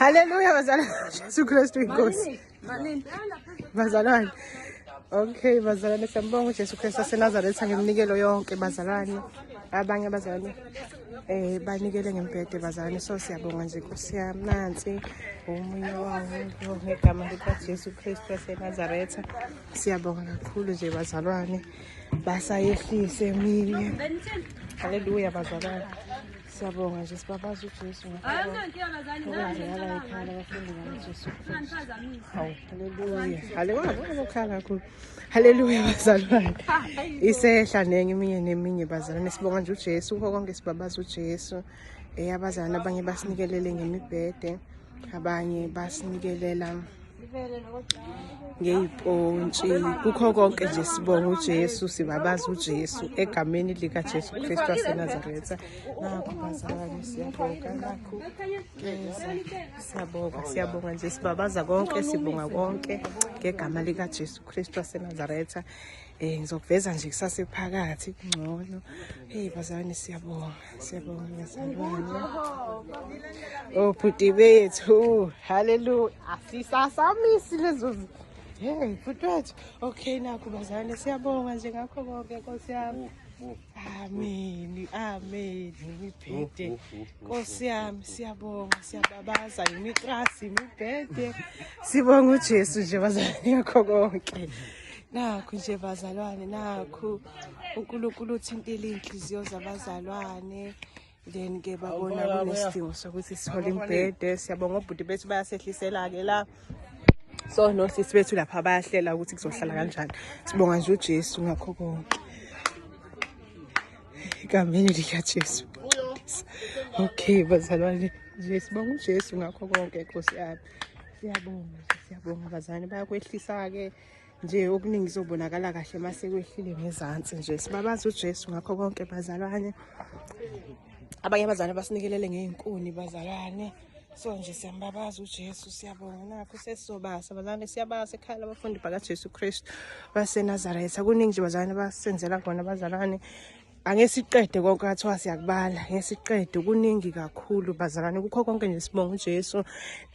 Haleluya bazalwane. Jesu Kristu inkosi. Bazalwane. Okay bazalwane, siyambonga uJesu Kristu waseNazaretha ngeminikelo yonke bazalwane. Abanye bazalwane banikele ngempede bazalwane, so siyabonga nje Nkosi yami. Nansi omunye wawo ngegama likaJesu Kristu waseNazaretha. Siyabonga kakhulu nje bazalwane, basayehlise eminye. Haleluya bazalwane. Siyabonga nje sibabaza uJesu. Haleluya bazalwane. Isehla nenye eminye neminye bazalwane. Sibonga nje uJesu konke, sibabaza uJesu. Abazalwane abanye basinikelele ngemibhede, abanye basinikelela ngey'pontshi, kukho konke nje sibonga uJesu, sibabaza uJesu egameni likaJesu Kristu waseNazaretha. Nakho bazalwane siyabonga, nakho siyabonga nje sibabaza konke, sibonga konke ngegama likaJesu Kristu waseNazaretha. Ngizokuveza nje kusasa phakathi kungcono. Bazalwane siyabonga bazalwane. Bhuti bethu, haleluya. Asisasamisi lezo. Bhuti wethu. Okay nakho bazalwane siyabonga nje ngakho konke Nkosi yami. Amen. Imibhede. Nkosi yami siyabonga, siyababaza imitrasi, imibhede. Sibonga uJesu nje bazalwane ngakho konke. Nakho nje bazalwane, nakho uNkulunkulu uthintile iy'nhliziyo zabazalwane. Then ke babona kunesidingo sokuthi sithole imbhede. Siyabonga obhuti bethu bayasehlisela-ke la. So nosisi bethu lapha bayahlela ukuthi kuzohlala kanjani. Sibonga nje uJesu ngakho konke. Egameni likaJesu. Okay bazalwane, nje sibonga uJesu ngakho konke Nkosi yami. Siyabonga bazalwane, bayakwehlisa-ke nje okuningi zobonakala kahle mase kwehlile ngezansi nje. Sibabaza uJesu ngakho konke bazalwane. Abanye abazalwane basinikelele ngey'nkuni bazalwane. So nje siyambabaza uJesu, siyabonga nakho sesizobasa bazalwane, siyabasa ekhaya labafundi bakaJesu Kristu waseNazaretha. Kuningi nje bazalwane basenzela khona bazalwane. Angesiqede konke kathiwa siyakubala, ngesiqede kuningi kakhulu bazalwane. Kukho konke nje sibonga uJesu.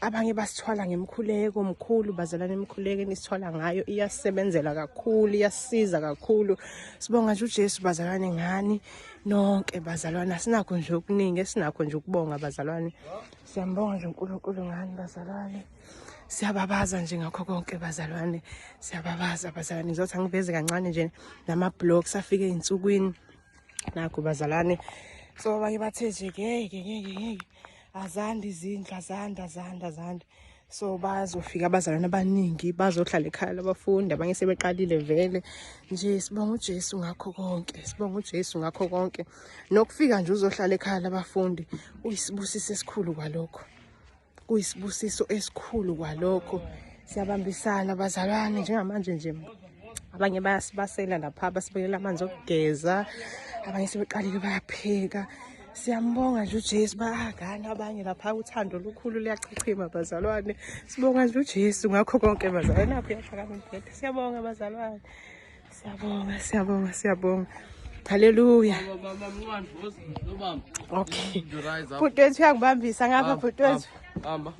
Abanye basithwala ngemkhuleko omkhulu bazalwane, emkhuleko enisithwala ngayo iyasebenzela kakhulu, iyasiza kakhulu. Sibonga nje uJesu bazalwane ngani nonke bazalwane. Asinakho nje okuningi, esinakho nje ukubonga bazalwane. Siyambonga nje uNkulunkulu ngani bazalwane. Siyababaza nje ngakho konke bazalwane. Siyababaza bazalwane. Ngizothi angiveze kancane nje nama-blocks afike ey'nsukwini. Nakho bazalwane. So abanye bathe nje ngeke azanda izindlu, azanda. So bazofika abazalwane abaningi bazohlala ekhaya labafundi, abanye sebeqalile vele. Nje sibonga uJesu ngakho konke. Nokufika nje uzohlala ekhaya labafundi uyisibusiso esikhulu kwalokho. Kuyisibusiso esikhulu kwalokho. Siyabambisana bazalwane njengamanje nje. Abanye bayasibasela lapha, basibekela amanzi okugeza. Abanye sebeqalile bayapheka. Siyambonga nje uJesu, bayagana abanye lapha, uthando olukhulu luyachichima bazalwane. Sibonga nje uJesu ngakho konke bazalwane. Napho yaphakama imbhede. Siyabonga bazalwane. Siyabonga. Haleluya. Okay. Bhuti wethu uyangibambisa ngapha bhuti wethu. Hamba.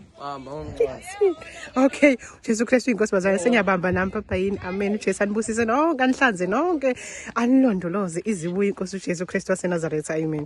Okay, Jesu Kristu inkosi bazalwane, sengiyabamba nami papa yini. Amen. uJesu anibusise nonke, anihlanze nonke, anilondoloze izibuye inkosi uJesu Kristu waseNazaretha. Amen.